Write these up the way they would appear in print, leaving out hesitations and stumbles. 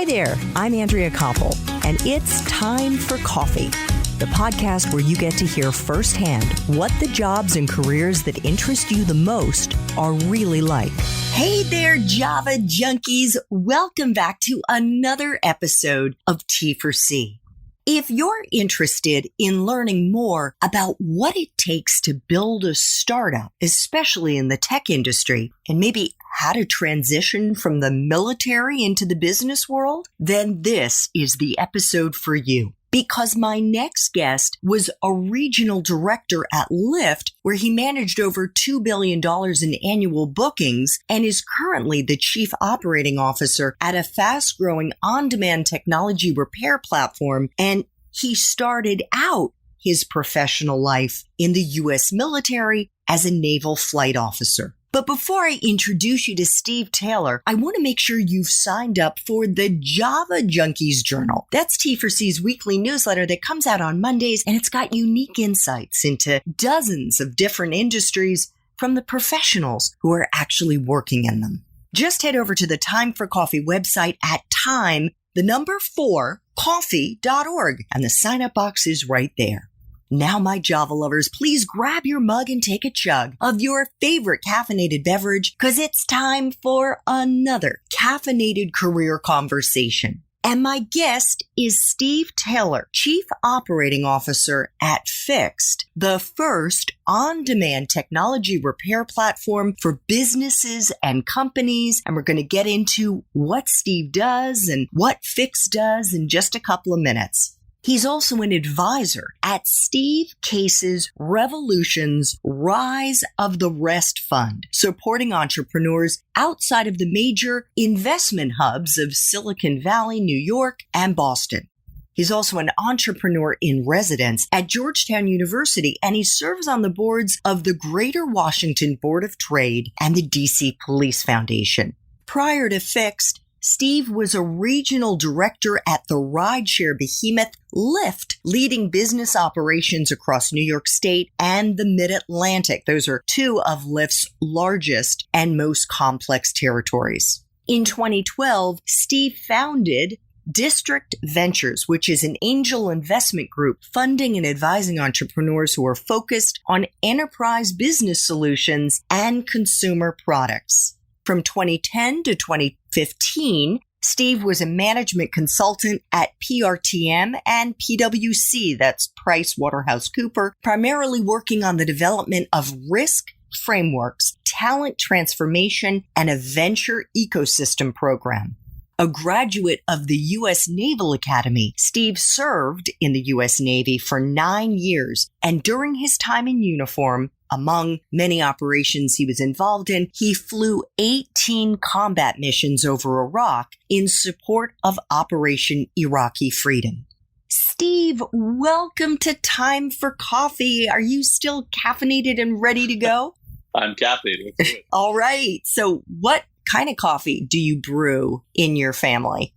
Hi there, I'm Andrea Koppel, and it's Time for Coffee, the podcast where you get to hear firsthand what the jobs and careers that interest you the most are really like. Hey there, Java junkies. Welcome back to another episode of T4C. If you're interested in learning more about what it takes to build a startup, especially in the tech industry, and maybe how to transition from the military into the business world, then this is the episode for you. Because my next guest was a regional director at Lyft, where he managed over $2 billion in annual bookings and is currently the chief operating officer at a fast-growing on-demand technology repair platform. And he started out his professional life in the U.S. military as a naval flight officer. But before I introduce you to Steve Taylor, I want to make sure you've signed up for the Java Junkies Journal. That's T4C's weekly newsletter that comes out on Mondays, and it's got unique insights into dozens of different industries from the professionals who are actually working in them. Just head over to the Time for Coffee website at time4coffee.org, and the sign-up box is right there. Now, my Java lovers, please grab your mug and take a chug of your favorite caffeinated beverage, because it's time for another caffeinated career conversation. And my guest is Steve Taylor, Chief Operating Officer at Fixt, the first on-demand technology repair platform for businesses and companies. And we're going to get into what Steve does and what Fixt does in just a couple of minutes. He's also an advisor at Steve Case's Revolution's Rise of the Rest Fund, supporting entrepreneurs outside of the major investment hubs of Silicon Valley, New York, and Boston. He's also an entrepreneur in residence at Georgetown University, and he serves on the boards of the Greater Washington Board of Trade and the DC Police Foundation. Prior to Fixt, Steve was a regional director at the rideshare behemoth Lyft, leading business operations across New York State and the Mid-Atlantic. Those are two of Lyft's largest and most complex territories. In 2012, Steve founded District Ventures, which is an angel investment group funding and advising entrepreneurs who are focused on enterprise business solutions and consumer products. From 2010 to 2015, Steve was a management consultant at PRTM and PwC, that's PricewaterhouseCoopers, primarily working on the development of risk frameworks, talent transformation, and a venture ecosystem program. A graduate of the U.S. Naval Academy, Steve served in the U.S. Navy for 9 years, and during his time in uniform, among many operations he was involved in, he flew 18 combat missions over Iraq in support of Operation Iraqi Freedom. Steve, welcome to Time for Coffee. Are you still caffeinated and ready to go? I'm caffeinated. Let's do it. All right. So what kind of coffee do you brew in your family?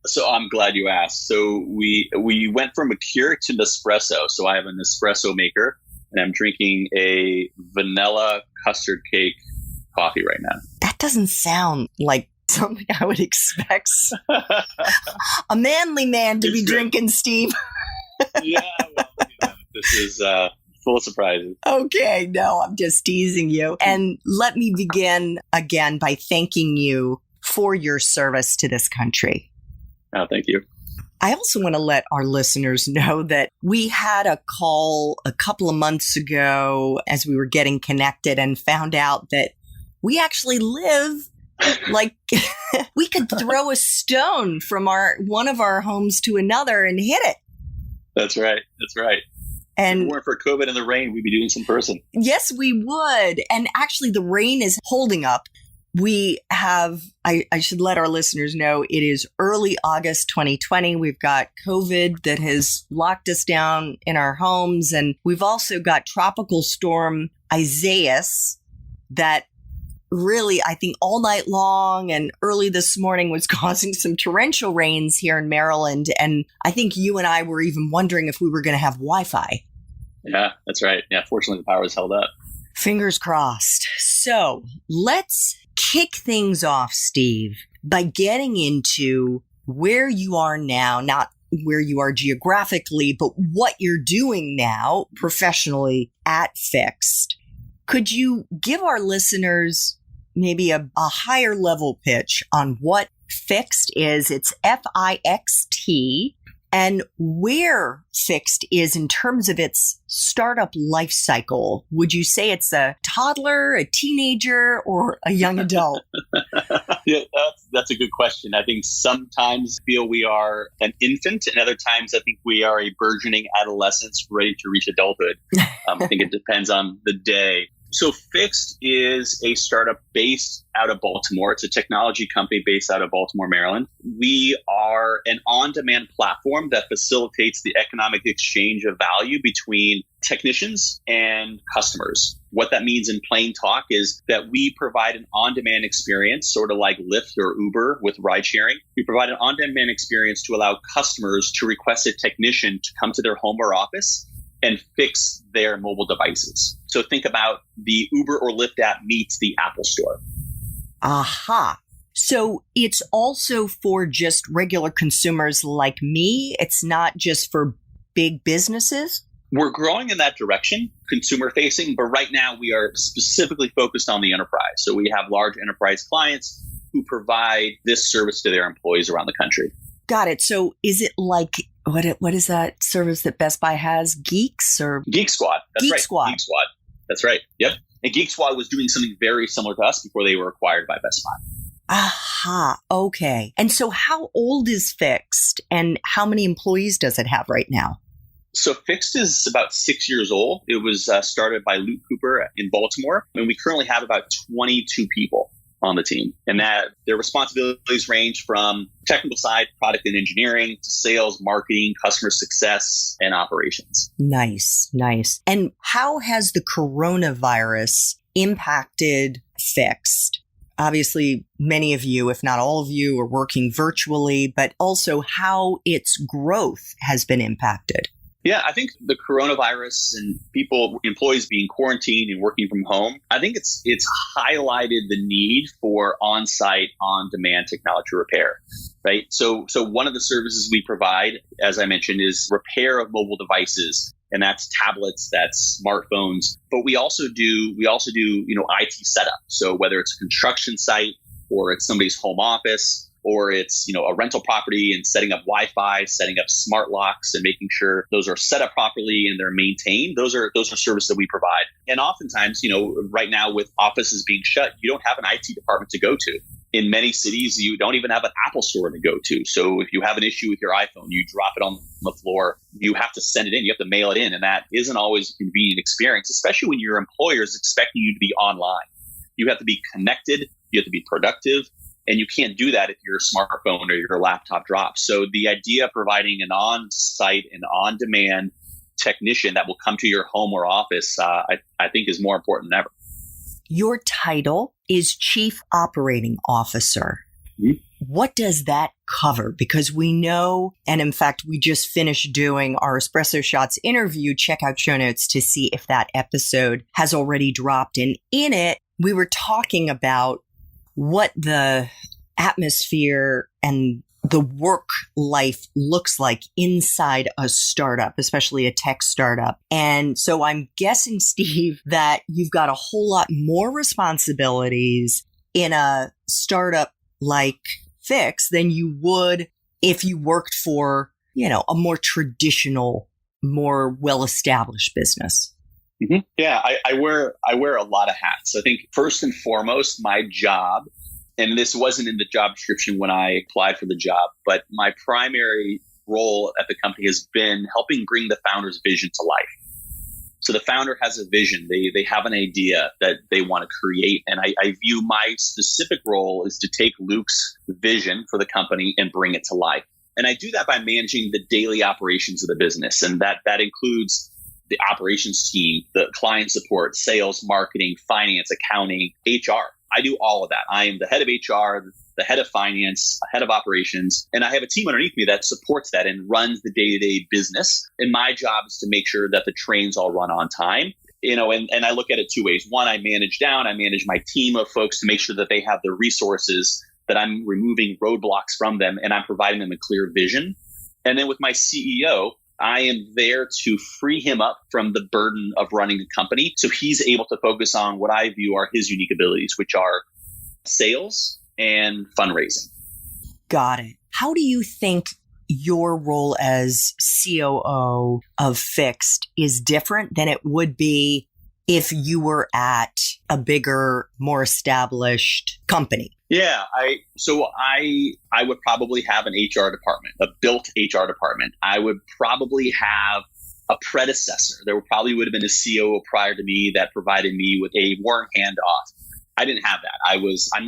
So I'm glad you asked. So we went from a Keurig to Nespresso. So I have an espresso maker, and I'm drinking a vanilla custard cake coffee right now. That doesn't sound like something I would expect a manly man to be drinking, Steve. Yeah, well, this is full of surprises. Okay, no, I'm just teasing you. And let me begin again by thanking you for your service to this country. Oh, thank you. I also want to let our listeners know that we had a call a couple of months ago as we were getting connected and found out that we actually live like we could throw a stone from one of our homes to another and hit it. That's right. That's right. And if it weren't for COVID and the rain, we'd be doing this in person. Yes, we would. And actually, the rain is holding up. We have, I should let our listeners know, it is early August 2020. We've got COVID that has locked us down in our homes. And we've also got Tropical Storm Isaias that really, I think, all night long and early this morning was causing some torrential rains here in Maryland. And I think you and I were even wondering if we were going to have Wi-Fi. Yeah, that's right. Yeah, fortunately, the power was held up. Fingers crossed. So let's kick things off, Steve, by getting into where you are now, not where you are geographically, but what you're doing now professionally at Fixt. Could you give our listeners maybe a higher level pitch on what Fixt is? It's Fixt, and where Fixt is in terms of its startup life cycle. Would you say it's a toddler, a teenager, or a young adult? Yeah, that's a good question. I think sometimes I feel we are an infant, and other times I think we are a burgeoning adolescence ready to reach adulthood. I think it depends on the day. So Fixt is a startup based out of Baltimore. It's a technology company based out of Baltimore, Maryland. We are an on-demand platform that facilitates the economic exchange of value between technicians and customers. What that means in plain talk is that we provide an on-demand experience, sort of like Lyft or Uber with ride sharing. We provide an on-demand experience to allow customers to request a technician to come to their home or office and fix their mobile devices. So think about the Uber or Lyft app meets the Apple Store. Aha. So it's also for just regular consumers like me. It's not just for big businesses. We're growing in that direction, consumer facing, but right now we are specifically focused on the enterprise. So we have large enterprise clients who provide this service to their employees around the country. Got it. So is it like, what is that service that Best Buy has? Geeks or? Geek Squad. That's Geek right. Squad. Geek Squad. That's right. Yep. And Geek Squad was doing something very similar to us before they were acquired by Best Buy. Aha. Okay. And so how old is Fixt and how many employees does it have right now? So Fixt is about 6 years old. It was started by Luke Cooper in Baltimore, and we currently have about 22 people on the team. And that their responsibilities range from technical side, product and engineering, to sales, marketing, customer success, and operations. Nice, nice. And how has the coronavirus impacted Fixt? Obviously, many of you, if not all of you, are working virtually, but also how its growth has been impacted. Yeah, I think the coronavirus and employees being quarantined and working from home, I think it's highlighted the need for on-site, on-demand technology repair, right? So one of the services we provide, as I mentioned, is repair of mobile devices, and that's tablets, that's smartphones. But we also do IT setup. So whether it's a construction site or it's somebody's home office, or it's, a rental property and setting up Wi-Fi, setting up smart locks and making sure those are set up properly and they're maintained. Those are services that we provide. And oftentimes, right now with offices being shut, you don't have an IT department to go to. In many cities, you don't even have an Apple store to go to. So if you have an issue with your iPhone, you drop it on the floor, you have to send it in, you have to mail it in. And that isn't always a convenient experience, especially when your employer is expecting you to be online. You have to be connected, you have to be productive. And you can't do that if your smartphone or your laptop drops. So the idea of providing an on-site and on-demand technician that will come to your home or office, I think is more important than ever. Your title is Chief Operating Officer. Mm-hmm. What does that cover? Because we know, and in fact, we just finished doing our Espresso Shots interview. Check out show notes to see if that episode has already dropped. And in it, we were talking about what the atmosphere and the work life looks like inside a startup, especially a tech startup. And so I'm guessing, Steve, that you've got a whole lot more responsibilities in a startup like Fixt than you would if you worked for, a more traditional, more well-established business. Mm-hmm. Yeah, I wear a lot of hats. I think first and foremost, my job, and this wasn't in the job description when I applied for the job, but my primary role at the company has been helping bring the founder's vision to life. So the founder has a vision. They have an idea that they want to create. And I view my specific role is to take Luke's vision for the company and bring it to life. And I do that by managing the daily operations of the business. And that includes the operations team, the client support, sales, marketing, finance, accounting, HR. I do all of that. I am the head of HR, the head of finance, the head of operations, and I have a team underneath me that supports that and runs the day-to-day business. And my job is to make sure that the trains all run on time. And I look at it two ways. One, I manage my team of folks to make sure that they have the resources that I'm removing roadblocks from them and I'm providing them a clear vision. And then with my CEO, I am there to free him up from the burden of running a company. So he's able to focus on what I view are his unique abilities, which are sales and fundraising. Got it. How do you think your role as COO of Fixt is different than it would be if you were at a bigger, more established company? Yeah, I would probably have an HR department, a built HR department. I would probably have a predecessor. There probably would have been a COO prior to me that provided me with a warm handoff. I didn't have that. I'm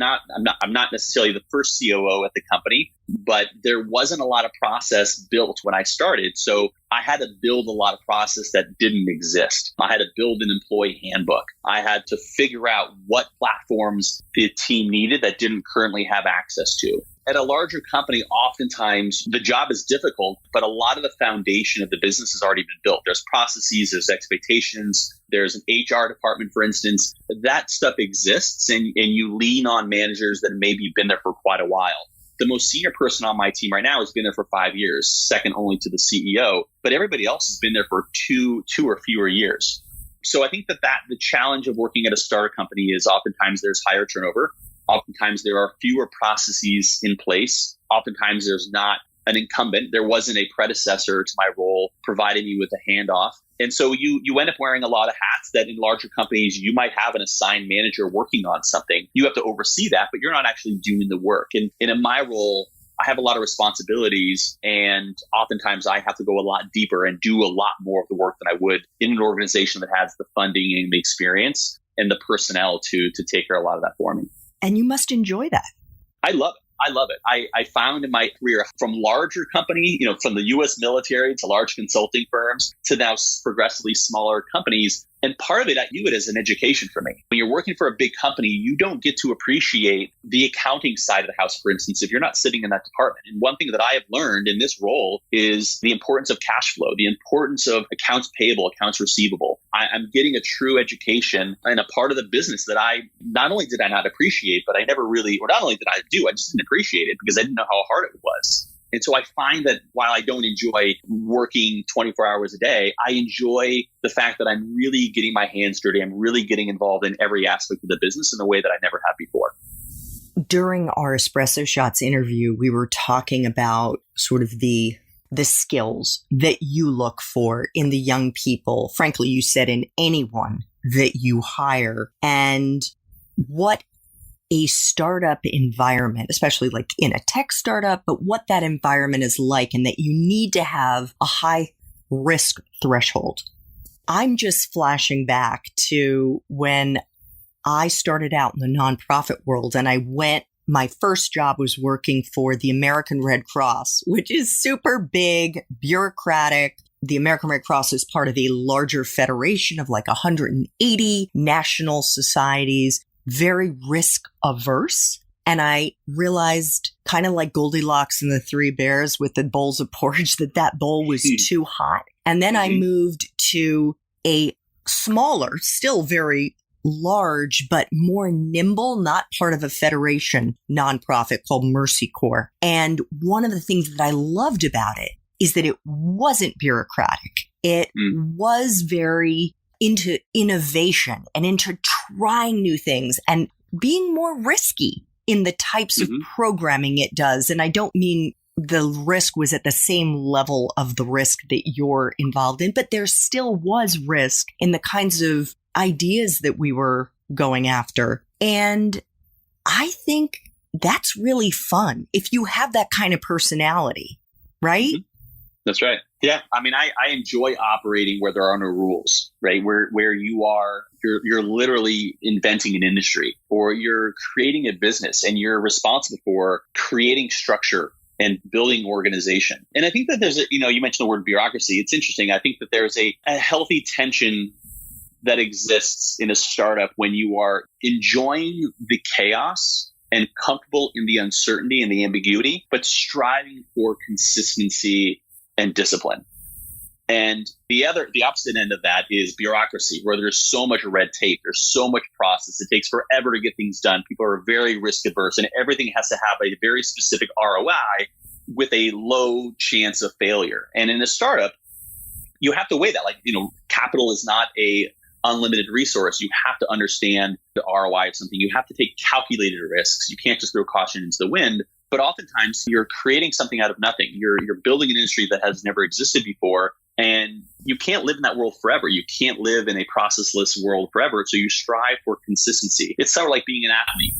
not necessarily the first COO at the company, but there wasn't a lot of process built when I started. So I had to build a lot of process that didn't exist. I had to build an employee handbook. I had to figure out what platforms the team needed that didn't currently have access to. At a larger company, oftentimes the job is difficult, but a lot of the foundation of the business has already been built. There's processes, there's expectations, there's an HR department, for instance. That stuff exists, and you lean on managers that maybe been there for quite a while. The most senior person on my team right now has been there for 5 years, second only to the CEO, but everybody else has been there for two or fewer years. So I think that the challenge of working at a startup company is oftentimes there's higher turnover. Oftentimes there are fewer processes in place. Oftentimes there's not an incumbent. There wasn't a predecessor to my role providing me with a handoff. And so you end up wearing a lot of hats that in larger companies, you might have an assigned manager working on something. You have to oversee that, but you're not actually doing the work. And in my role, I have a lot of responsibilities, and oftentimes I have to go a lot deeper and do a lot more of the work than I would in an organization that has the funding and the experience and the personnel to take care of a lot of that for me. And you must enjoy that. I love it. I found in my career from larger company, from the U.S. military to large consulting firms to now progressively smaller companies. And part of it, I view it as an education for me. When you're working for a big company, you don't get to appreciate the accounting side of the house, for instance, if you're not sitting in that department. And one thing that I have learned in this role is the importance of cash flow, the importance of accounts payable, accounts receivable. I'm getting a true education and a part of the business that not only did I not appreciate, but I never really, or not only did I just didn't appreciate it because I didn't know how hard it was. And so I find that while I don't enjoy working 24 hours a day, I enjoy the fact that I'm really getting my hands dirty. I'm really getting involved in every aspect of the business in a way that I never have before. During our Espresso Shots interview, we were talking about sort of the skills that you look for in the young people. Frankly, you said in anyone that you hire, and what a startup environment, especially like in a tech startup, but what that environment is like, and that you need to have a high risk threshold. I'm just flashing back to when I started out in the nonprofit world, and my first job was working for the American Red Cross, which is super big, bureaucratic. The American Red Cross is part of a larger federation of like 180 national societies, very risk averse. And I realized, kind of like Goldilocks and the Three Bears with the bowls of porridge, that bowl was too hot. And then I moved to a smaller, still very large, but more nimble, not part of a federation nonprofit called Mercy Corps. And one of the things that I loved about it is that it wasn't bureaucratic. It was very into innovation and into trying new things and being more risky in the types of programming it does. And I don't mean the risk was at the same level of the risk that you're involved in, but there still was risk in the kinds of ideas that we were going after. And I think that's really fun if you have that kind of personality, right? That's right. Yeah. I mean, I enjoy operating where there are no rules, right? Where you're literally inventing an industry, or you're creating a business and you're responsible for creating structure and building organization. And I think that there's you mentioned the word bureaucracy. It's interesting. I think that there's a healthy tension that exists in a startup when you are enjoying the chaos and comfortable in the uncertainty and the ambiguity, but striving for consistency and discipline. And the opposite end of that is bureaucracy, where there's so much red tape, there's so much process. It takes forever to get things done. People are very risk averse, and everything has to have a very specific ROI with a low chance of failure. And in a startup, you have to weigh that. Capital is not a unlimited resource. You have to understand the ROI of something. You have to take calculated risks. You can't just throw caution into the wind. But oftentimes you're creating something out of nothing. You're building an industry that has never existed before. And you can't live in that world forever. You can't live in a processless world forever. So you strive for consistency. It's sort of like being an athlete.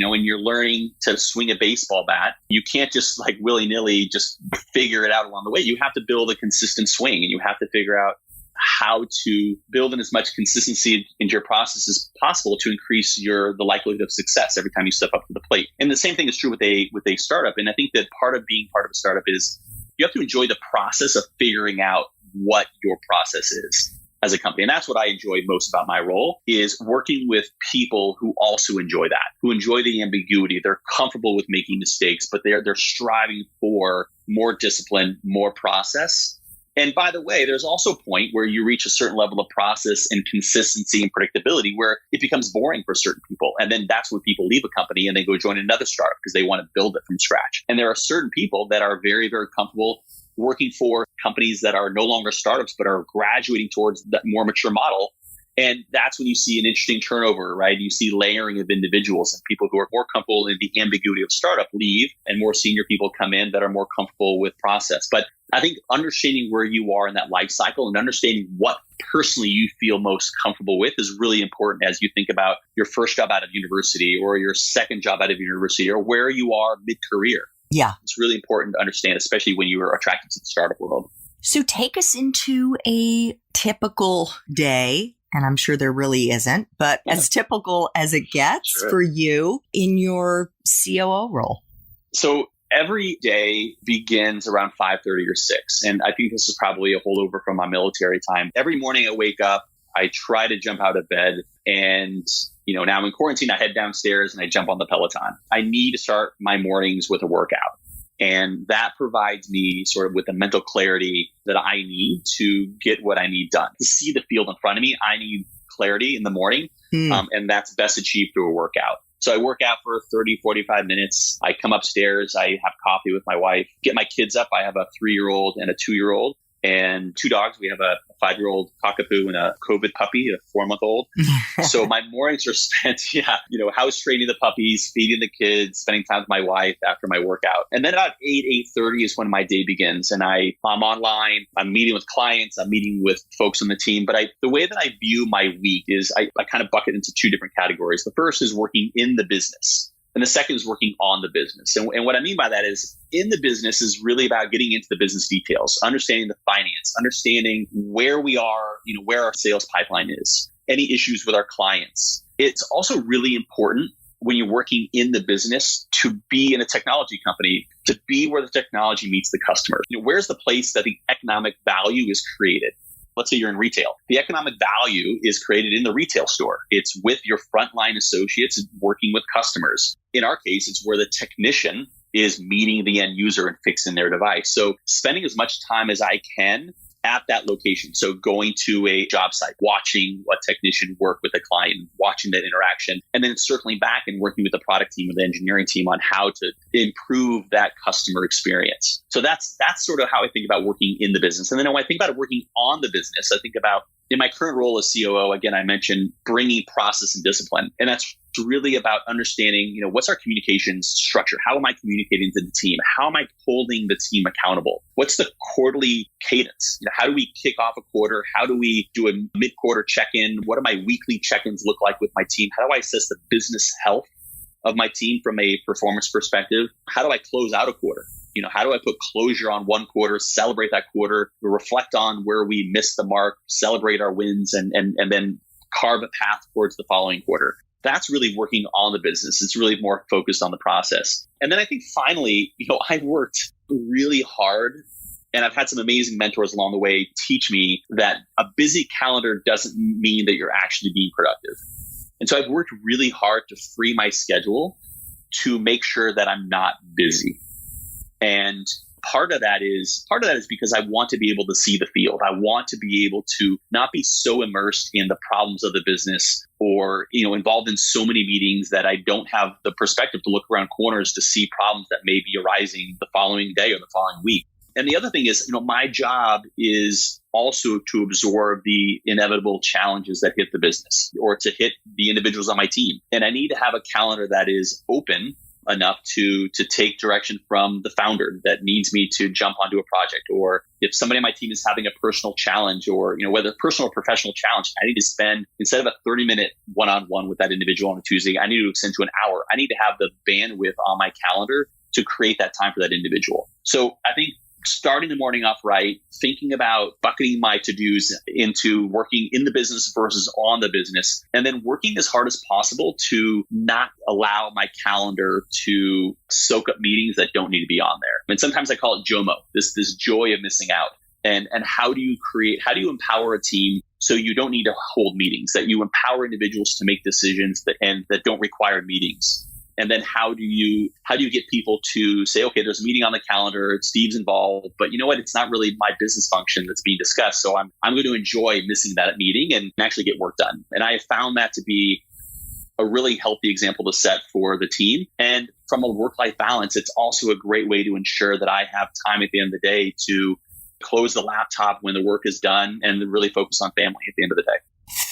When you're learning to swing a baseball bat, you can't just willy-nilly just figure it out along the way. You have to build a consistent swing, and you have to figure out how to build in as much consistency into your process as possible to increase the likelihood of success every time you step up to the plate. And the same thing is true with a startup. And I think that part of being part of a startup is you have to enjoy the process of figuring out what your process is as a company. And that's what I enjoy most about my role, is working with people who also enjoy that, who enjoy the ambiguity. They're comfortable with making mistakes, but they're striving for more discipline, more process. And by the way, there's also a point where you reach a certain level of process and consistency and predictability where it becomes boring for certain people. And then that's when people leave a company and they go join another startup because they want to build it from scratch. And there are certain people that are very, very comfortable working for companies that are no longer startups, but are graduating towards that more mature model. And that's when you see an interesting turnover, right? You see layering of individuals, and people who are more comfortable in the ambiguity of startup leave, and more senior people come in that are more comfortable with process. But I think understanding where you are in that life cycle and understanding what personally you feel most comfortable with is really important as you think about your first job out of university or your second job out of university or where you are mid-career. Yeah. It's really important to understand, especially when you are attracted to the startup world. So take us into a typical day. And I'm sure there really isn't, but as typical as it gets for you in your COO role. So every day begins around 5:30 or 6. And I think this is probably a holdover from my military time. Every morning I wake up, I try to jump out of bed, and now I'm in quarantine, I head downstairs and I jump on the Peloton. I need to start my mornings with a workout. And that provides me sort of with the mental clarity that I need to get what I need done. To see the field in front of me, I need clarity in the morning. And that's best achieved through a workout. So I work out for 30, 45 minutes. I come upstairs. I have coffee with my wife, get my kids up. I have a 3-year-old and a 2-year-old. And 2 dogs. We have a 5-year-old cockapoo and a COVID puppy, a 4-month-old. So my mornings are spent, house training the puppies, feeding the kids, spending time with my wife after my workout. And then about 8:30 is when my day begins. And I'm online, I'm meeting with clients, I'm meeting with folks on the team. But the way that I view my week is I kind of bucket into 2 different categories. The first is working in the business. And the second is working on the business. And what I mean by that is in the business is really about getting into the business details, understanding the finance, understanding where we are, where our sales pipeline is, any issues with our clients. It's also really important when you're working in the business to be in a technology company, to be where the technology meets the customer. Where's the place that the economic value is created? Let's say you're in retail. The economic value is created in the retail store. It's with your frontline associates working with customers. In our case, it's where the technician is meeting the end user and fixing their device. So spending as much time as I can at that location. So going to a job site, watching a technician work with a client, watching that interaction, and then circling back and working with the product team or the engineering team on how to improve that customer experience. So that's sort of how I think about working in the business. And then when I think about working on the business, I think about in my current role as COO, again, I mentioned bringing process and discipline. And that's really about understanding, what's our communications structure? How am I communicating to the team? How am I holding the team accountable? What's the quarterly cadence? How do we kick off a quarter? How do we do a mid-quarter check-in? What do my weekly check-ins look like with my team? How do I assess the business health of my team from a performance perspective? How do I close out a quarter? How do I put closure on one quarter, celebrate that quarter, reflect on where we missed the mark, celebrate our wins, and then carve a path towards the following quarter? That's really working on the business. It's really more focused on the process. And then I think finally, I've worked really hard, and I've had some amazing mentors along the way teach me that a busy calendar doesn't mean that you're actually being productive. And so I've worked really hard to free my schedule to make sure that I'm not busy. And part of that is because I want to be able to see the field. I want to be able to not be so immersed in the problems of the business or, involved in so many meetings that I don't have the perspective to look around corners to see problems that may be arising the following day or the following week. And the other thing is, my job is also to absorb the inevitable challenges that hit the business or to hit the individuals on my team. And I need to have a calendar that is open enough to take direction from the founder that needs me to jump onto a project. Or if somebody on my team is having a personal challenge or, whether personal or professional challenge, I need to spend, instead of a 30-minute one-on-one with that individual on a Tuesday, I need to extend to an hour. I need to have the bandwidth on my calendar to create that time for that individual. So I think starting the morning off right, thinking about bucketing my to-dos into working in the business versus on the business, and then working as hard as possible to not allow my calendar to soak up meetings that don't need to be on there. And sometimes I call it JOMO, this joy of missing out. And how do you empower a team so you don't need to hold meetings, that you empower individuals to make decisions that don't require meetings? And then how do you get people to say, okay, there's a meeting on the calendar, Steve's involved, but you know what? It's not really my business function that's being discussed. So I'm going to enjoy missing that meeting and actually get work done. And I have found that to be a really healthy example to set for the team. And from a work-life balance, it's also a great way to ensure that I have time at the end of the day to close the laptop when the work is done and really focus on family at the end of the day.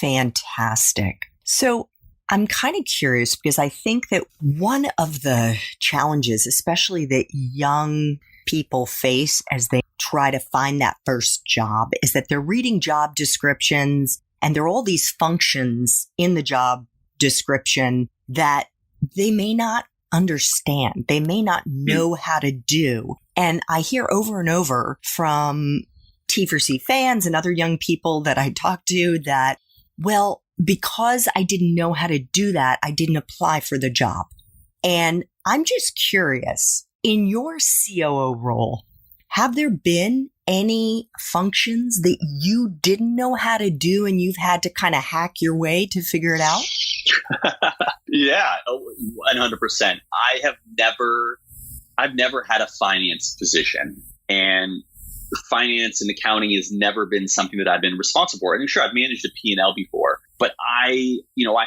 Fantastic. So I'm kind of curious because I think that one of the challenges, especially that young people face as they try to find that first job, is that they're reading job descriptions and there are all these functions in the job description that they may not understand. They may not know how to do. And I hear over and over from T4C fans and other young people that I talk to that, well, because I didn't know how to do that, I didn't apply for the job. And I'm just curious, in your COO role, have there been any functions that you didn't know how to do and you've had to kind of hack your way to figure it out? Yeah, 100%. I've never had a finance position, and finance and accounting has never been something that I've been responsible for. And sure, I've managed a P&L before, but I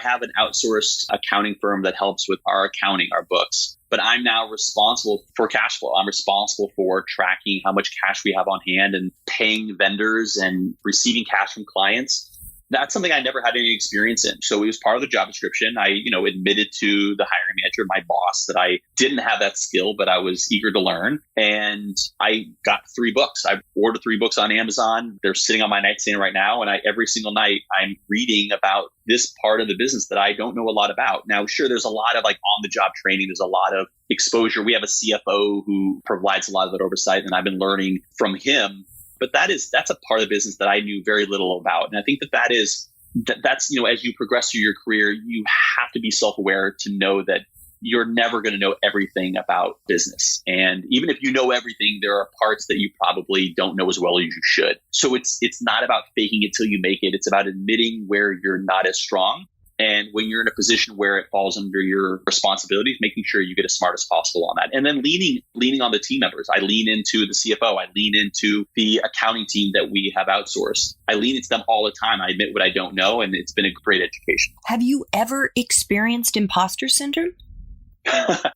have an outsourced accounting firm that helps with our accounting, our books. But I'm now responsible for cash flow. I'm responsible for tracking how much cash we have on hand and paying vendors and receiving cash from clients. That's something I never had any experience in. So it was part of the job description. I, admitted to the hiring manager, my boss, that I didn't have that skill, but I was eager to learn. And I got 3 books. I ordered 3 books on Amazon. They're sitting on my nightstand right now. And every single night I'm reading about this part of the business that I don't know a lot about. Now, sure, there's a lot of on-the-job training. There's a lot of exposure. We have a CFO who provides a lot of that oversight, and I've been learning from him. But that's a part of the business that I knew very little about. And I think that's, as you progress through your career, you have to be self-aware to know that you're never going to know everything about business. And even if you know everything, there are parts that you probably don't know as well as you should. So it's not about faking it till you make it. It's about admitting where you're not as strong. And when you're in a position where it falls under your responsibilities, making sure you get as smart as possible on that. And then leaning on the team members. I lean into the CFO. I lean into the accounting team that we have outsourced. I lean into them all the time. I admit what I don't know, and it's been a great education. Have you ever experienced imposter syndrome?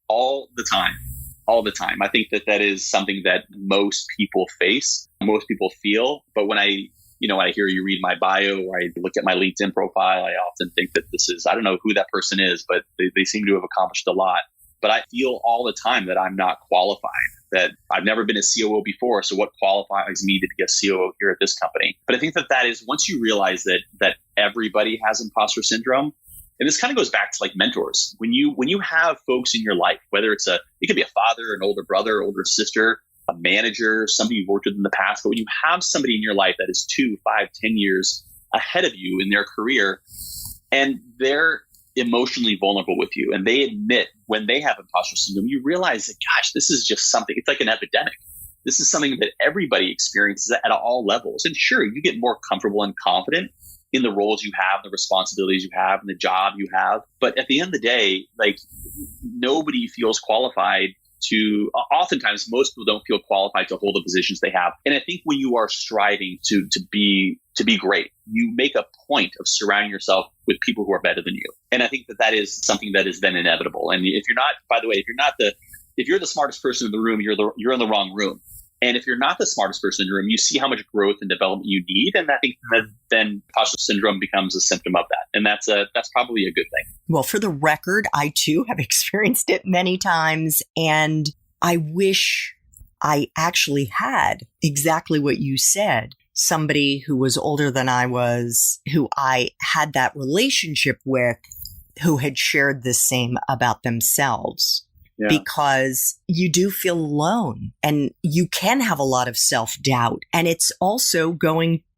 All the time. All the time. I think that is something that most people face, most people feel. But when I hear you read my bio or I look at my LinkedIn profile, I often think that I don't know who that person is, but they seem to have accomplished a lot. But I feel all the time that I'm not qualified, that I've never been a COO before. So what qualifies me to be a COO here at this company? But I think that is once you realize that everybody has imposter syndrome, and this kind of goes back to mentors. When you have folks in your life, whether it could be a father, an older brother, older sister, a manager, somebody you've worked with in the past, but when you have somebody in your life that is 2, 5, 10 years ahead of you in their career, and they're emotionally vulnerable with you, and they admit when they have imposter syndrome, you realize that, gosh, this is just something, it's like an epidemic. This is something that everybody experiences at all levels. And sure, you get more comfortable and confident in the roles you have, the responsibilities you have, and the job you have. But at the end of the day, nobody feels qualified oftentimes most people don't feel qualified to hold the positions they have. And I think when you are striving to be great, you make a point of surrounding yourself with people who are better than you. And I think that is something that is then inevitable. And if you're not, by the way, if you're the smartest person in the room, you're in the wrong room. And if you're not the smartest person in the room, you see how much growth and development you need. And I think that then imposter syndrome becomes a symptom of that. And that's probably a good thing. Well, for the record, I too have experienced it many times. And I wish I actually had exactly what you said. Somebody who was older than I was, who I had that relationship with, who had shared the same about themselves. Yeah. Because you do feel alone and you can have a lot of self-doubt. And it's also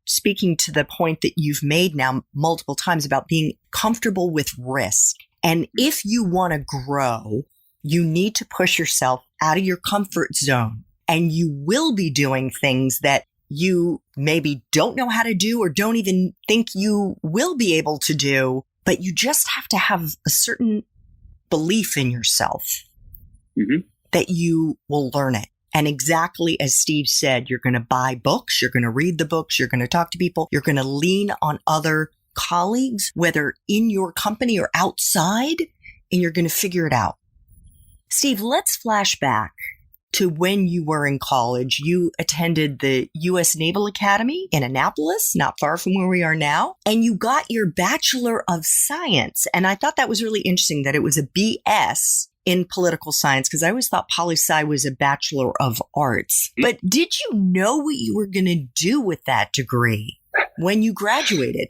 speaking to the point that you've made now multiple times about being comfortable with risk. And if you want to grow, you need to push yourself out of your comfort zone. And you will be doing things that you maybe don't know how to do or don't even think you will be able to do, but you just have to have a certain belief in yourself. Mm-hmm. That you will learn it. And exactly as Steve said, you're going to buy books, you're going to read the books, you're going to talk to people, you're going to lean on other colleagues, whether in your company or outside, and you're going to figure it out. Steve, let's flash back to when you were in college. You attended the U.S. Naval Academy in Annapolis, not far from where we are now, and you got your Bachelor of Science. And I thought that was really interesting that it was a BS in political science, because I always thought poli-sci was a Bachelor of Arts. But did you know what you were going to do with that degree when you graduated?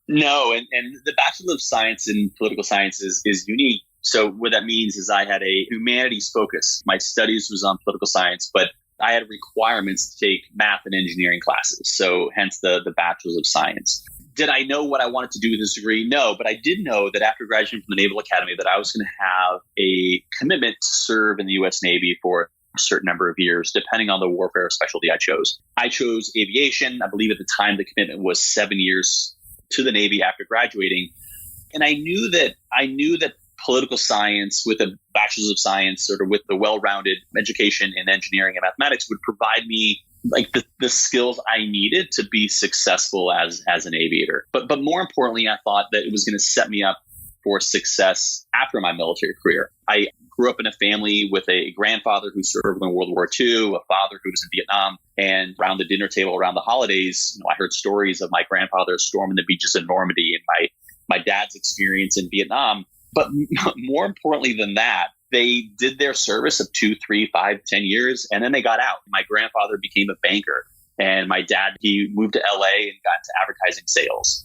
No, and the Bachelor of Science in Political Science is unique. So what that means is I had a humanities focus. My studies was on political science, but I had requirements to take math and engineering classes. So hence the Bachelor of Science. Did I know what I wanted to do with this degree? No, but I did know that after graduating from the Naval Academy that I was going to have a commitment to serve in the U.S. Navy for a certain number of years, depending on the warfare specialty I chose. I chose aviation. I believe at the time the commitment was 7 years to the Navy after graduating. And I knew that political science with a Bachelor's of Science, sort of with the well-rounded education in engineering and mathematics, would provide me like the skills I needed to be successful as an aviator. But more importantly, I thought that it was going to set me up for success after my military career. I grew up in a family with a grandfather who served in World War II, a father who was in Vietnam, and around the dinner table around the holidays, I heard stories of my grandfather storming the beaches of Normandy and my dad's experience in Vietnam. But more importantly than that, they did their service of 2, 3, 5, 10 years, and then they got out. My grandfather became a banker, and my dad, he moved to LA and got into advertising sales.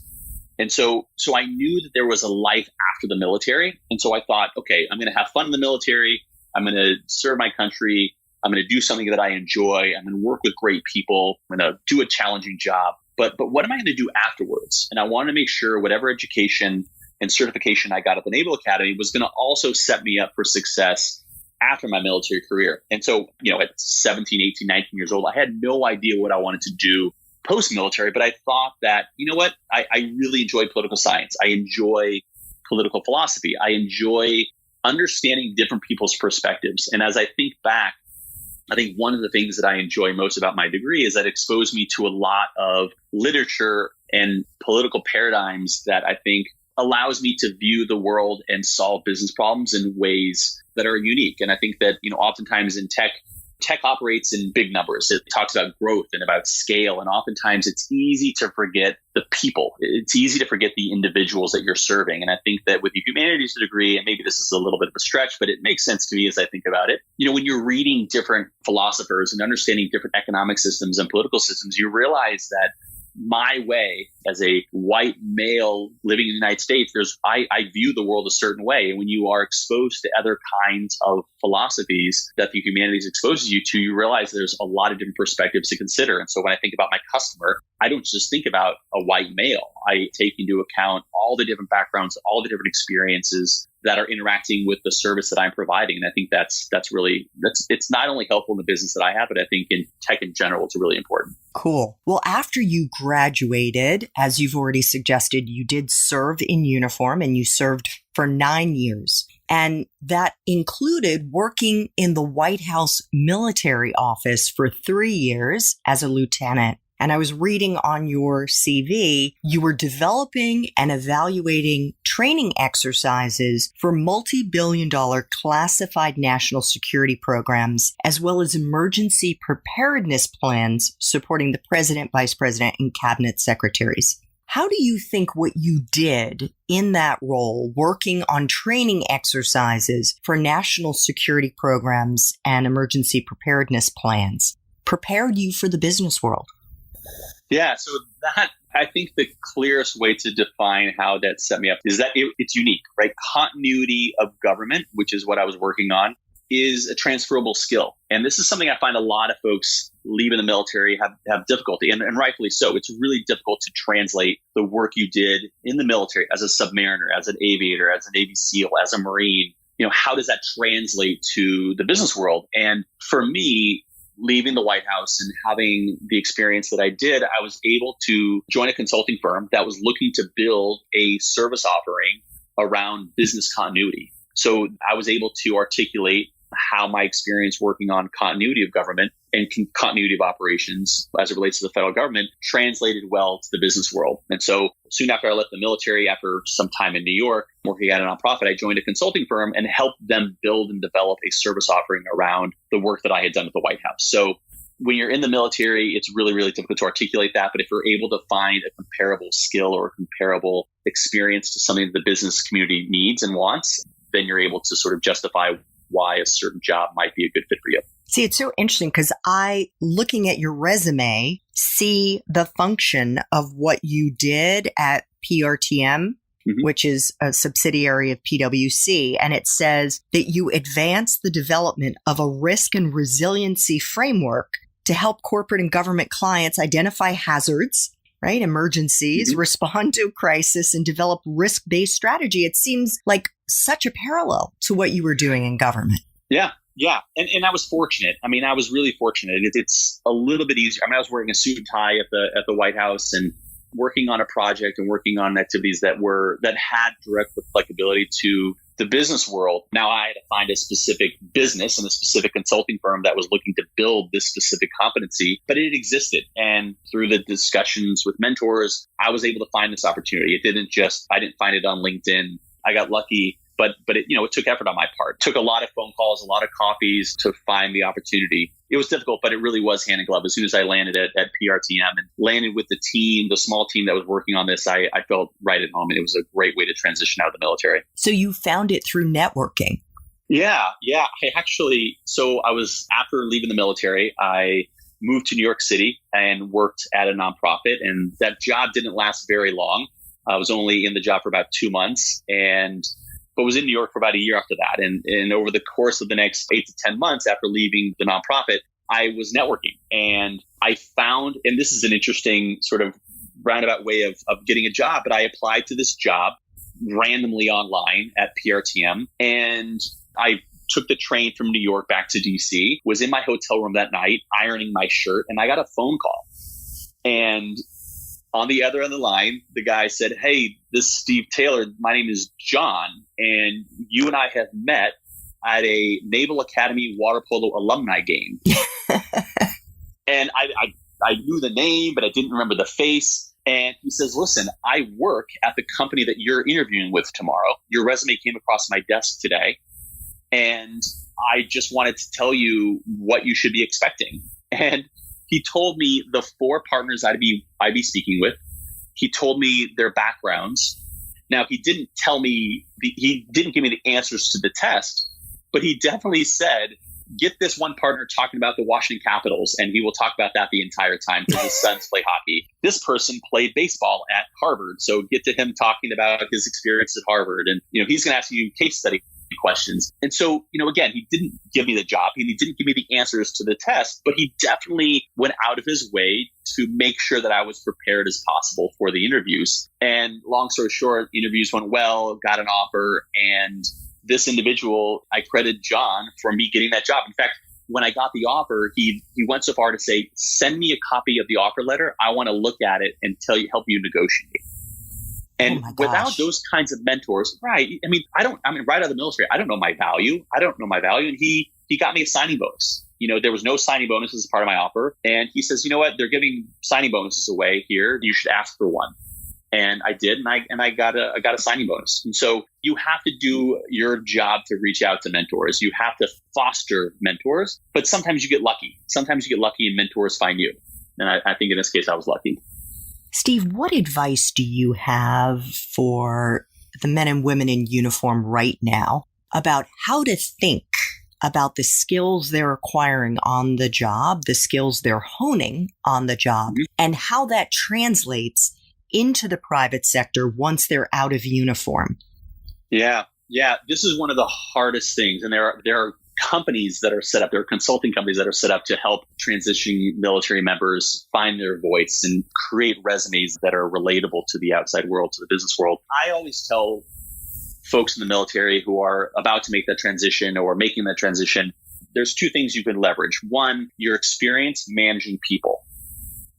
And so I knew that there was a life after the military. And so I thought, okay, I'm going to have fun in the military. I'm going to serve my country. I'm going to do something that I enjoy. I'm going to work with great people. I'm going to do a challenging job. But what am I going to do afterwards? And I wanted to make sure whatever education and certification I got at the Naval Academy was going to also set me up for success after my military career. And so, at 17, 18, 19 years old, I had no idea what I wanted to do post-military, but I thought that, I really enjoy political science. I enjoy political philosophy. I enjoy understanding different people's perspectives. And as I think back, I think one of the things that I enjoy most about my degree is that it exposed me to a lot of literature and political paradigms that I think allows me to view the world and solve business problems in ways that are unique. And I think that, oftentimes in tech operates in big numbers. It talks about growth and about scale. And oftentimes it's easy to forget the people. It's easy to forget the individuals that you're serving. And I think that with the humanities degree, and maybe this is a little bit of a stretch, but it makes sense to me as I think about it. When you're reading different philosophers and understanding different economic systems and political systems, you realize that my way as a white male living in the United States, I view the world a certain way. And when you are exposed to other kinds of philosophies that the humanities exposes you to, you realize there's a lot of different perspectives to consider. And so when I think about my customer, I don't just think about a white male. I take into account all the different backgrounds, all the different experiences that are interacting with the service that I'm providing. And I think that's it's not only helpful in the business that I have, but I think in tech in general, it's really important. Cool. Well, after you graduated, as you've already suggested, you did serve in uniform and you served for 9 years. And that included working in the White House military office for 3 years as a lieutenant. And I was reading on your CV, you were developing and evaluating training exercises for multi-billion-dollar classified national security programs, as well as emergency preparedness plans supporting the president, vice president, and cabinet secretaries. How do you think what you did in that role, working on training exercises for national security programs and emergency preparedness plans, prepared you for the business world? Yeah, so that, I think the clearest way to define how that set me up is that it's unique, right? Continuity of government, which is what I was working on, is a transferable skill. And this is something I find a lot of folks leaving the military have difficulty, and rightfully so. It's really difficult to translate the work you did in the military as a submariner, as an aviator, as a Navy SEAL, as a Marine. How does that translate to the business world? And for me, leaving the White House and having the experience that I did, I was able to join a consulting firm that was looking to build a service offering around business continuity. So I was able to articulate how my experience working on continuity of government and continuity of operations as it relates to the federal government translated well to the business world. And so soon after I left the military, after some time in New York, working at a nonprofit, I joined a consulting firm and helped them build and develop a service offering around the work that I had done at the White House. So when you're in the military, it's really, really difficult to articulate that. But if you're able to find a comparable skill or a comparable experience to something that the business community needs and wants, then you're able to sort of justify why a certain job might be a good fit for you. See, it's so interesting because looking at your resume, see the function of what you did at PRTM, which is a subsidiary of PwC. And it says that you advanced the development of a risk and resiliency framework to help corporate and government clients identify hazards, right? Emergencies, respond to a crisis, and develop risk-based strategy. It seems like such a parallel to what you were doing in government. Yeah. And I was fortunate. I mean, I was really fortunate. It's a little bit easier. I mean, I was wearing a suit and tie at the White House and working on a project and working on activities that had direct applicability to the business world. Now I had to find a specific business and a specific consulting firm that was looking to build this specific competency, but it existed. And through the discussions with mentors, I was able to find this opportunity. I didn't find it on LinkedIn. I got lucky, but it took effort on my part. It took a lot of phone calls, a lot of coffees to find the opportunity. It was difficult, but it really was hand in glove. As soon as I landed at PRTM and landed with the team, the small team that was working on this, I felt right at home, and it was a great way to transition out of the military. So you found it through networking? Yeah. After leaving the military, I moved to New York City and worked at a nonprofit, and that job didn't last very long. I was only in the job for about 2 months, but was in New York for about a year after that. And over the course of the next 8 to 10 months after leaving the nonprofit, I was networking. And I found, and this is an interesting sort of roundabout way of getting a job, but I applied to this job randomly online at PRTM. And I took the train from New York back to DC, was in my hotel room that night, ironing my shirt, and I got a phone call. And on the other end of the line, the guy said, "Hey, this is Steve Taylor. My name is John, and you and I have met at a Naval Academy water polo alumni game." And I knew the name, but I didn't remember the face. And he says, "Listen, I work at the company that you're interviewing with tomorrow. Your resume came across my desk today, and I just wanted to tell you what you should be expecting." And he told me the 4 partners I'd be speaking with. He told me their backgrounds. Now, he didn't give me the answers to the test, but he definitely said, "Get this one partner talking about the Washington Capitals, and he will talk about that the entire time because his sons play hockey. This person played baseball at Harvard, so get to him talking about his experience at Harvard, and he's going to ask you case study questions." And so, again, he didn't give me the job. He didn't give me the answers to the test, but he definitely went out of his way to make sure that I was prepared as possible for the interviews. And long story short, interviews went well, got an offer. And this individual, I credit John for me getting that job. In fact, when I got the offer, he went so far to say, "Send me a copy of the offer letter. I want to look at it and help you negotiate." Oh And my without gosh. those kinds of mentors, right? Right out of the military, I don't know my value. And he got me a signing bonus. There was no signing bonus as part of my offer. And he says, you know what? They're giving signing bonuses away here. You should ask for one. And I did. And I got a signing bonus. And so you have to do your job to reach out to mentors. You have to foster mentors, but sometimes you get lucky. Sometimes you get lucky and mentors find you. And I think in this case, I was lucky. Steve, what advice do you have for the men and women in uniform right now about how to think about the skills they're acquiring on the job, the skills they're honing on the job, and how that translates into the private sector once they're out of uniform? Yeah. This is one of the hardest things. And there are companies that are set up, there are consulting companies that are set up to help transitioning military members find their voice and create resumes that are relatable to the outside world, to the business world. I always tell folks in the military who are about to make that transition or making that transition, there's two things you can leverage. One, your experience managing people.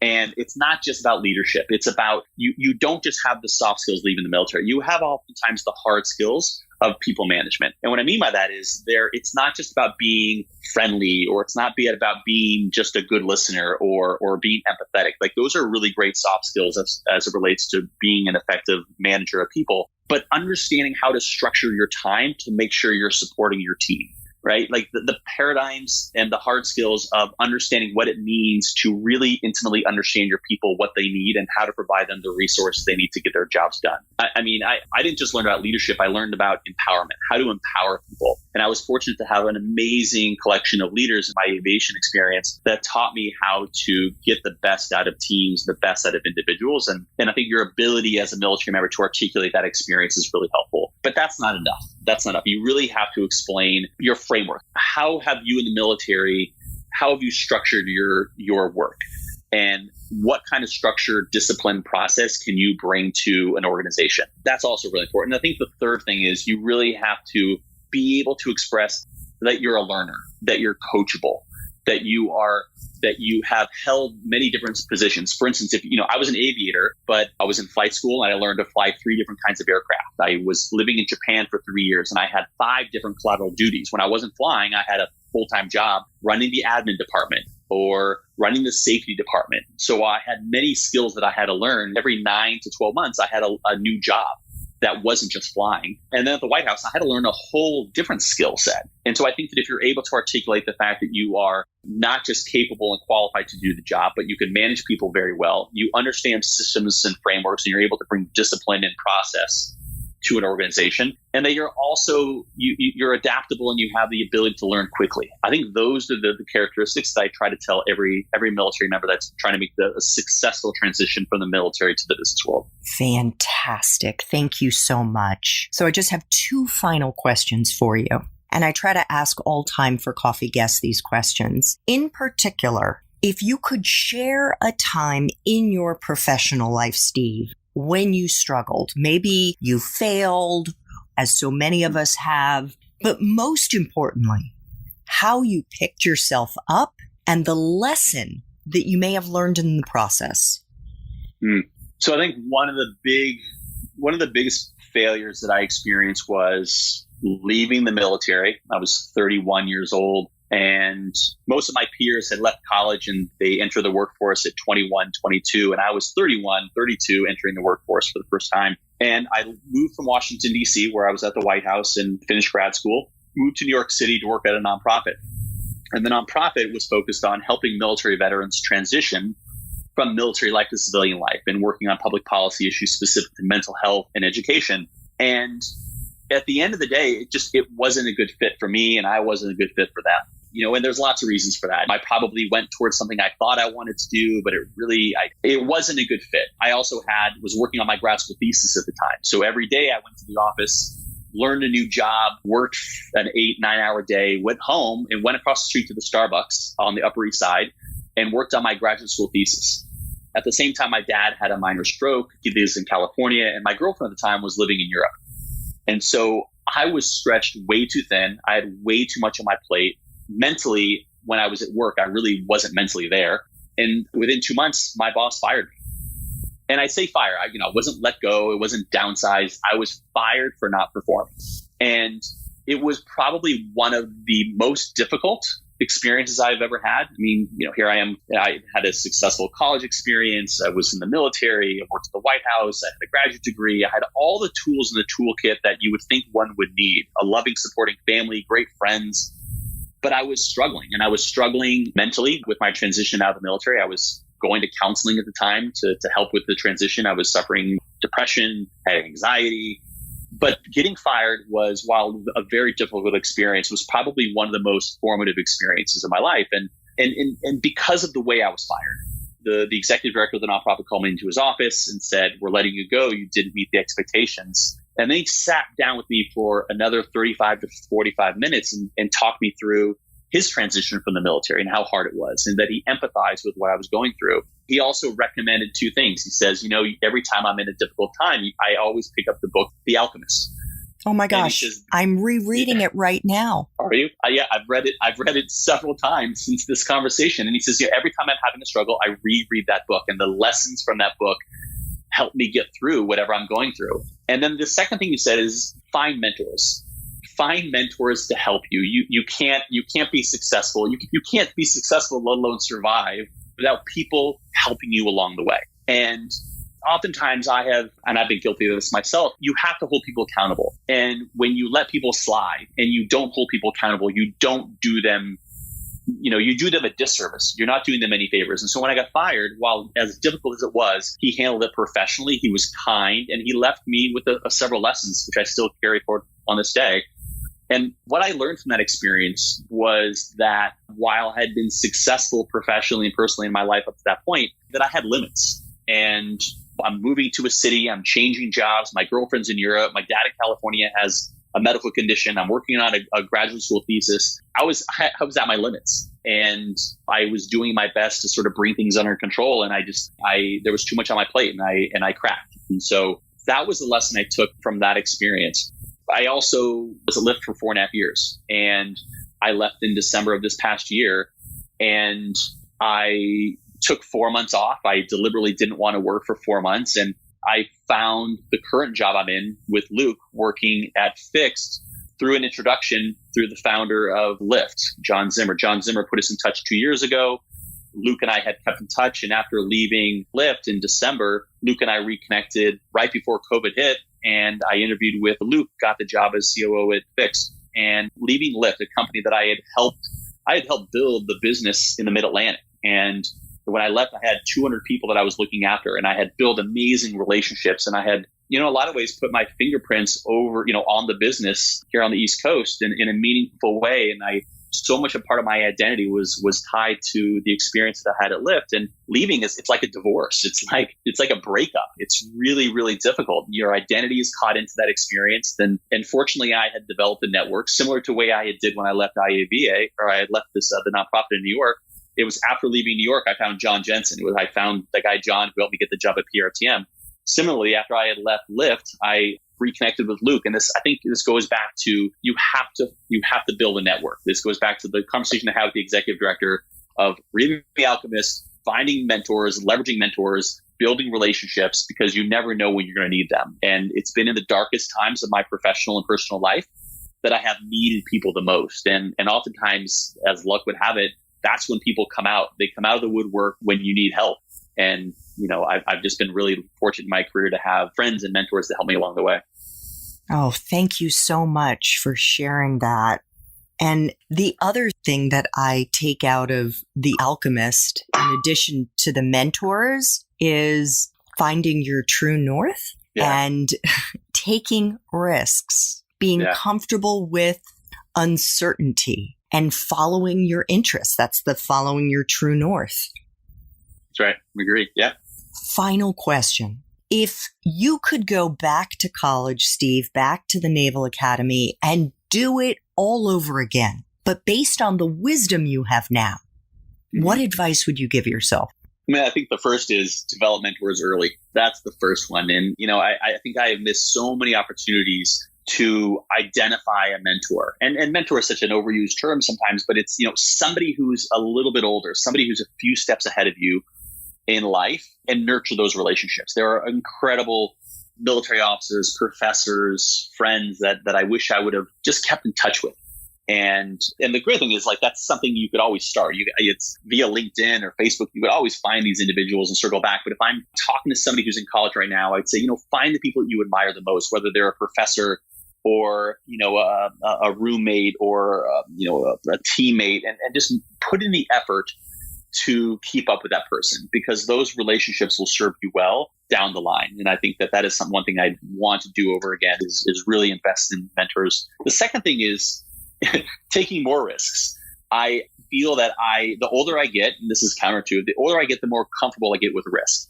And it's not just about leadership. It's about you don't just have the soft skills leaving the military. You have oftentimes the hard skills of people management. And what I mean by that is it's not just about being friendly, or it's not about being just a good listener or being empathetic. Like, those are really great soft skills as it relates to being an effective manager of people, but understanding how to structure your time to make sure you're supporting your team. Right? Like the paradigms and the hard skills of understanding what it means to really intimately understand your people, what they need, and how to provide them the resources they need to get their jobs done. I didn't just learn about leadership. I learned about empowerment, how to empower people. And I was fortunate to have an amazing collection of leaders in my aviation experience that taught me how to get the best out of teams, the best out of individuals. And I think your ability as a military member to articulate that experience is really helpful. But that's not enough. You really have to explain your framework. How have you in the military, how have you structured your work? And what kind of structured discipline process can you bring to an organization? That's also really important. And I think the third thing is you really have to be able to express that you're a learner, that you're coachable, that you have held many different positions. For instance, if I was an aviator, but I was in flight school and I learned to fly 3 different kinds of aircraft. I was living in Japan for 3 years and I had 5 different collateral duties. When I wasn't flying, I had a full-time job running the admin department or running the safety department. So I had many skills that I had to learn. Every 9 to 12 months, I had a new job that wasn't just flying. And then at the White House, I had to learn a whole different skill set. And so I think that if you're able to articulate the fact that you are not just capable and qualified to do the job, but you can manage people very well, you understand systems and frameworks, and you're able to bring discipline and process to an organization, and that you're also you're adaptable and you have the ability to learn quickly. I think those are the characteristics that I try to tell every military member that's trying to make a successful transition from the military to the business world. Fantastic. Thank you so much. So I just have 2 final questions for you. And I try to ask all Time for Coffee guests these questions. In particular, if you could share a time in your professional life, Steve, when you struggled, maybe you failed, as so many of us have, but most importantly, how you picked yourself up and the lesson that you may have learned in the process. So I think one of the biggest failures that I experienced was leaving the military. I was 31 years old. And most of my peers had left college and they entered the workforce at 21, 22. And I was 31, 32 entering the workforce for the first time. And I moved from Washington, D.C., where I was at the White House and finished grad school, moved to New York City to work at a nonprofit. And the nonprofit was focused on helping military veterans transition from military life to civilian life and working on public policy issues specific to mental health and education. And at the end of the day, it wasn't a good fit for me, and I wasn't a good fit for them. And there's lots of reasons for that. I probably went towards something I thought I wanted to do, but it wasn't a good fit. I also was working on my grad school thesis at the time. So every day I went to the office, learned a new job, worked an 8-9 hour day, went home and went across the street to the Starbucks on the Upper East Side and worked on my graduate school thesis. At the same time, my dad had a minor stroke. He lives in California, and my girlfriend at the time was living in Europe. And so I was stretched way too thin. I had way too much on my plate. Mentally, when I was at work, I really wasn't mentally there. And within 2 months, my boss fired me. And I say fire, I wasn't let go. It wasn't downsized. I was fired for not performing. And it was probably one of the most difficult experiences I've ever had. I mean, here I am. I had a successful college experience. I was in the military. I worked at the White House. I had a graduate degree. I had all the tools in the toolkit that you would think one would need: a loving, supporting family, great friends. But I was struggling, and I was struggling mentally with my transition out of the military. I was going to counseling at the time to help with the transition. I was suffering depression, had anxiety. But getting fired was, while a very difficult experience, was probably one of the most formative experiences of my life. And because of the way I was fired, the executive director of the nonprofit called me into his office and said, "We're letting you go. You didn't meet the expectations." And then he sat down with me for another 35 to 45 minutes and talked me through his transition from the military and how hard it was, and that he empathized with what I was going through. He also recommended two things. He says, every time I'm in a difficult time, I always pick up the book, The Alchemist. Oh my gosh, I'm rereading it right now. Are you? Yeah, I've read it. I've read it several times since this conversation. And he says, every time I'm having a struggle, I reread that book, and the lessons from that book help me get through whatever I'm going through. And then the second thing you said is find mentors. Find mentors to help you. You can't be successful. You can't be successful, let alone survive, without people helping you along the way. And oftentimes I've been guilty of this myself. You have to hold people accountable. And when you let people slide and you don't hold people accountable, you don't do them, you do them a disservice. You're not doing them any favors. And so when I got fired, while as difficult as it was, he handled it professionally. He was kind, and he left me with several lessons, which I still carry forward on this day. And what I learned from that experience was that while I had been successful professionally and personally in my life up to that point, that I had limits. And I'm moving to a city, I'm changing jobs, my girlfriend's in Europe, my dad in California has a medical condition, I'm working on a graduate school thesis. I was at my limits, and I was doing my best to sort of bring things under control. And there was too much on my plate, and I cracked. And so that was the lesson I took from that experience. I also was at Lyft for 4.5 years, and I left in December of this past year, and I took 4 months off. I deliberately didn't want to work for 4 months, and I found the current job I'm in with Luke, working at Fixt, through an introduction through the founder of Lyft, John Zimmer. John Zimmer put us in touch 2 years ago. Luke and I had kept in touch, and after leaving Lyft in December, Luke and I reconnected right before COVID hit. And I interviewed with Luke, got the job as COO at Fixt. And leaving Lyft, a company that I had helped build the business in the Mid-Atlantic. And when I left, I had 200 people that I was looking after, and I had built amazing relationships. And I had, in a lot of ways, put my fingerprints over, on the business here on the East Coast in a meaningful way. And so much a part of my identity was tied to the experience that I had at Lyft. And leaving it's like a divorce. It's like a breakup. It's really, really difficult. Your identity is caught into that experience. And fortunately, I had developed a network similar to the way I did when I left IAVA, or I had left the nonprofit in New York. It was after leaving New York, I found John Jensen. I found the guy John who helped me get the job at PRTM. Similarly, after I had left Lyft, I reconnected with Luke. And I think this goes back to, you have to build a network. This goes back to the conversation I had with the executive director of reading The Alchemist, finding mentors, leveraging mentors, building relationships, because you never know when you're going to need them. And it's been in the darkest times of my professional and personal life that I have needed people the most. And oftentimes, as luck would have it, that's when people come out. They come out of the woodwork when you need help. And, I've just been really fortunate in my career to have friends and mentors that help me along the way. Oh, thank you so much for sharing that. And the other thing that I take out of The Alchemist, in addition to the mentors, is finding your true north and taking risks, being comfortable with uncertainty and following your interests. That's the following your true north. That's right. We agree. Yeah. Final question. If you could go back to college, Steve, back to the Naval Academy and do it all over again, but based on the wisdom you have now, what advice would you give yourself? I think the first is develop mentors early. That's the first one. And, I think I have missed so many opportunities to identify a mentor. And mentor is such an overused term sometimes, but it's, somebody who's a little bit older, somebody who's a few steps ahead of you, in life and nurture those relationships. There are incredible military officers, professors, friends that I wish I would have just kept in touch with. And the great thing is, like, that's something you could always start. It's via LinkedIn or Facebook. You could always find these individuals and circle back. But if I'm talking to somebody who's in college right now, I'd say, find the people that you admire the most, whether they're a professor or, a roommate or, a teammate, and just put in the effort to keep up with that person, because those relationships will serve you well down the line. And I think that is one thing I want to do over again is really invest in mentors. The second thing is taking more risks. I feel that the older I get, and this is counterintuitive, the older I get, the more comfortable I get with risk.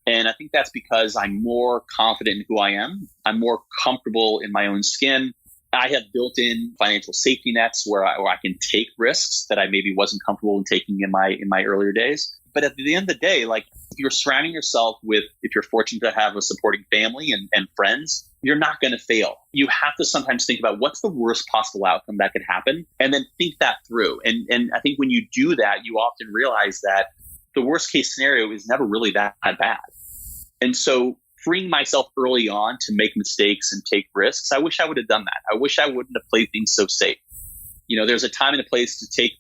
And I think that's because I'm more confident in who I am. I'm more comfortable in my own skin. I have built-in financial safety nets where I can take risks that I maybe wasn't comfortable in taking in my earlier days. But at the end of the day, like, if you're surrounding yourself with, if you're fortunate to have a supporting family and friends, you're not going to fail. You have to sometimes think about what's the worst possible outcome that could happen, and then think that through. And I think when you do that, you often realize that the worst case scenario is never really that bad. And so freeing myself early on to make mistakes and take risks, I wish I would have done that. I wish I wouldn't have played things so safe. There's a time and a place to take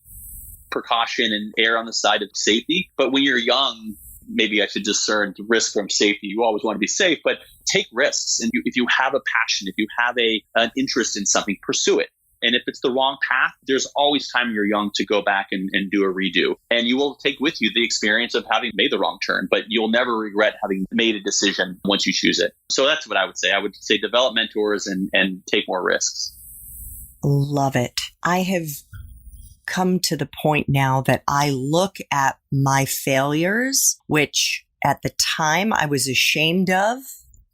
precaution and err on the side of safety. But when you're young, maybe I should discern risk from safety. You always want to be safe, but take risks. And if you have a passion, if you have an interest in something, pursue it. And if it's the wrong path, there's always time when you're young to go back and do a redo. And you will take with you the experience of having made the wrong turn, but you'll never regret having made a decision once you choose it. So that's what I would say. I would say develop mentors and take more risks. Love it. I have come to the point now that I look at my failures, which at the time I was ashamed of,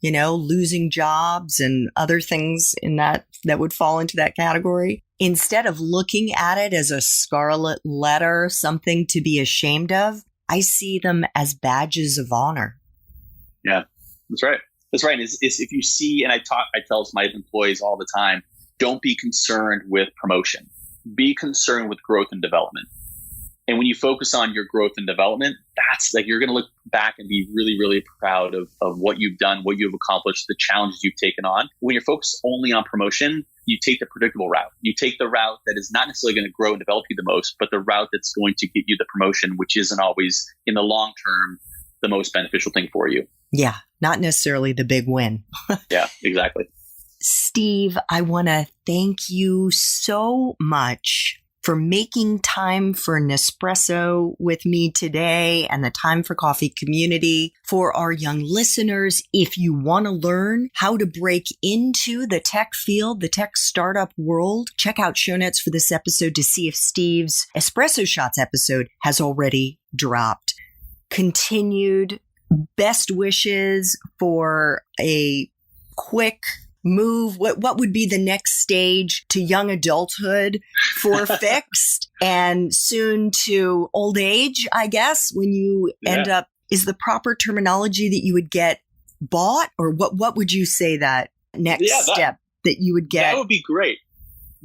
losing jobs and other things in that would fall into that category. Instead of looking at it as a scarlet letter, something to be ashamed of, I see them as badges of honor. Yeah, that's right. That's right. Is if you see, and I tell my employees all the time, don't be concerned with promotion. Be concerned with growth and development. And when you focus on your growth and development, that's like, you're going to look back and be really, really proud of what you've done, what you've accomplished, the challenges you've taken on. When you're focused only on promotion, you take the predictable route. You take the route that is not necessarily going to grow and develop you the most, but the route that's going to get you the promotion, which isn't always in the long term the most beneficial thing for you. Yeah, not necessarily the big win. Yeah, exactly. Steve, I want to thank you so much for making time for Nespresso with me today and the Time for Coffee community. For our young listeners, if you want to learn how to break into the tech field, the tech startup world, check out show notes for this episode to see if Steve's Espresso Shots episode has already dropped. Continued best wishes for a quick move. What would be the next stage to young adulthood for Fixt and soon to old age, I guess, when you end up, is the proper terminology that you would get bought, or what would you say that next step that you would get? That would be great.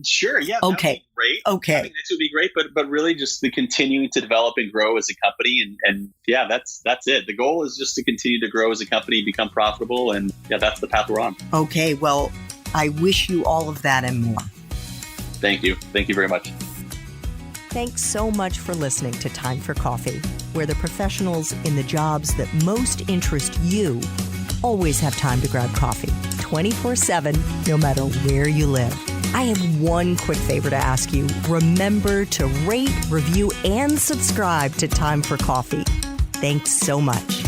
Sure. Yeah. Okay. That would be great. Okay. I think that would be great, but really just the continuing to develop and grow as a company. And yeah, that's it. The goal is just to continue to grow as a company, become profitable. And yeah, that's the path we're on. Okay. Well, I wish you all of that and more. Thank you. Thank you very much. Thanks so much for listening to Time for Coffee, where the professionals in the jobs that most interest you always have time to grab coffee 24/7, no matter where you live. I have one quick favor to ask you. Remember to rate, review, and subscribe to Time for Coffee. Thanks so much.